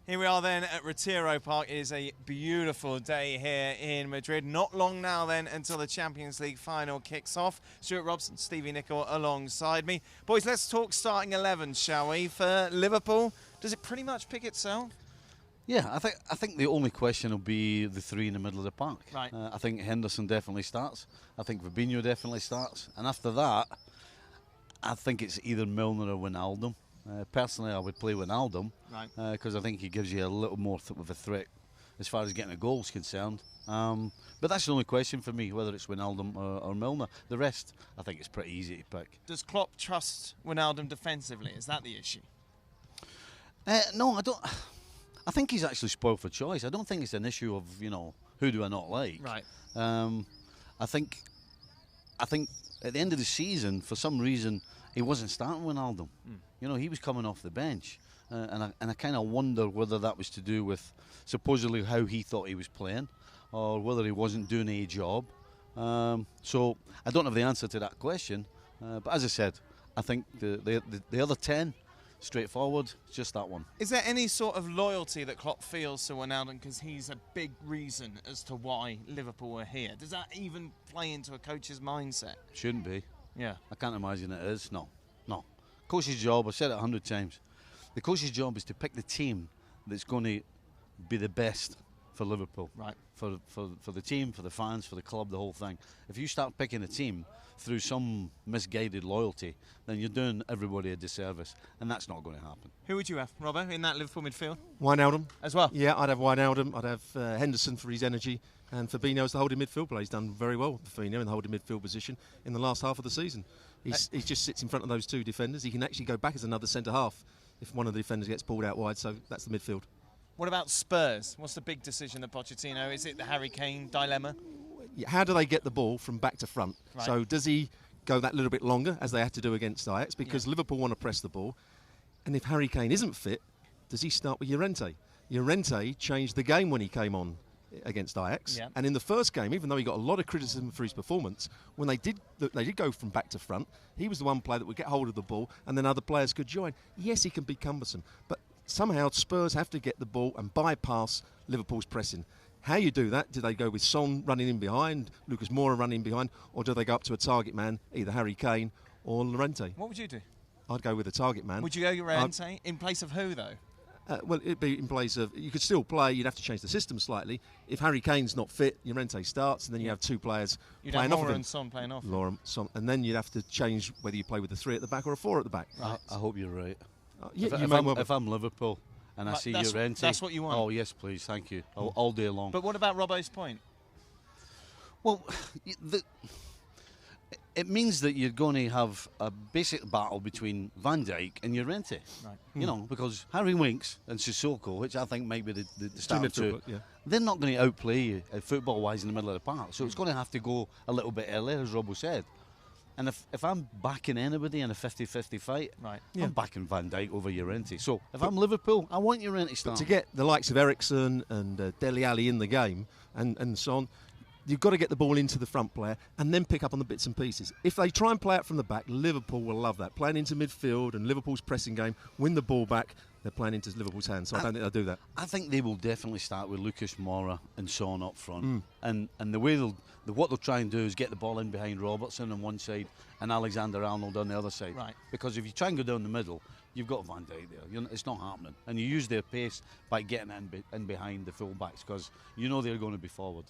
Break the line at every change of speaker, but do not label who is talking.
Here we are then at Retiro Park. It is a beautiful day here in Madrid. Not long now then until the Champions League final kicks off. Stewart Robson, Stevie, Nicol alongside me. Boys, let's talk starting 11, shall we? For Liverpool, does it pretty much pick itself?
Yeah, I think the only question will be the three in the middle of the park.
Right.
I think Henderson definitely starts. I think Fabinho definitely starts. And after that, I think it's either Milner or Wijnaldum. Personally, I would play Wijnaldum because I think he gives you a little more of a threat as far as getting a goal is concerned. But that's the only question for me, whether it's Wijnaldum or Milner. The rest, I think it's pretty easy to pick.
Does Klopp trust Wijnaldum defensively? Is that the issue?
No, I don't. I think he's actually spoiled for choice. I don't think it's an issue of, who do I not like.
Right.
I think at the end of the season, for some reason, he wasn't starting Wijnaldum. He was coming off the bench. And I kind of wonder whether that was to do with supposedly how he thought he was playing or whether he wasn't doing a job. So I don't have the answer to that question. But as I said, I think the other 10, straightforward, just that one.
Is there any sort of loyalty that Klopp feels to Wijnaldum because he's a big reason as to why Liverpool are here? Does that even play into a coach's mindset?
Shouldn't be.
Yeah.
I can't imagine it is. No. Coach's job, I've said it 100 times, the coach's job is to pick the team that's going to be the best for Liverpool.
Right.
For the team, for the fans, for the club, the whole thing. If you start picking a team through some misguided loyalty, then you're doing everybody a disservice, and that's not going to happen.
Who would you have, Robbo, in that Liverpool midfield?
Wijnaldum.
As well?
Yeah, I'd have Wijnaldum. I'd have Henderson for his energy, and Fabinho as the holding midfield player. He's done very well, Fabinho, in the holding midfield position in the last half of the season. He just sits in front of those two defenders. He can actually go back as another centre-half if one of the defenders gets pulled out wide, so that's the midfield.
What about Spurs? What's the big decision of Pochettino? Is it the Harry Kane dilemma?
How do they get the ball from back to front?
Right.
So does he go that little bit longer, as they had to do against Ajax, because Liverpool want to press the ball? And if Harry Kane isn't fit, does he start with Llorente? Llorente changed the game when he came on against Ajax.
Yeah.
And in the first game, even though he got a lot of criticism for his performance, when they did go from back to front, he was the one player that would get hold of the ball and then other players could join. Yes, he can be cumbersome, but somehow Spurs have to get the ball and bypass Liverpool's pressing. How you do that? Do they go with Son running in behind, Lucas Moura running behind, or do they go up to a target man, either Harry Kane or Llorente?
What would you do?
I'd go with a target man.
Would you go Llorente in place of who, though?
Well, it'd be in place of... You could still play. You'd have to change the system slightly. If Harry Kane's not fit, Llorente starts, and then you have two players playing off of him.
and Son playing off.
Son, and then you'd have to change whether you play with a 3 at the back or a 4 at the back.
I hope you're right.
If
I'm Liverpool and I see Llorente...
That's what you want?
Oh, yes, please, thank you. All day long.
But what about Robbo's point?
Well, it means that you're going to have a basic battle between Van Dijk and Llorente. Right. Because Harry Winks and Sissoko, which I think might be the start of two, they're not going to outplay you football-wise in the middle of the park. So it's going to have to go a little bit earlier, as Robbo said. And if I'm backing anybody in a 50-50 fight, I'm backing Van Dijk over Llorente. So if I'm Liverpool, I want Llorente to start.
But to get the likes of Eriksen and Dele Alli in the game and so on, you've got to get the ball into the front player and then pick up on the bits and pieces. If they try and play out from the back, Liverpool will love that. Playing into midfield and Liverpool's pressing game, win the ball back, they're playing into Liverpool's hands. So I don't think they'll do that.
I think they will definitely start with Lucas Moura and Son up front. And the way what they'll try and do is get the ball in behind Robertson on one side and Alexander-Arnold on the other side.
Right.
Because if you try and go down the middle, you've got Van Dijk there. It's not happening. And you use their pace by getting in behind the full-backs because they're going to be forward.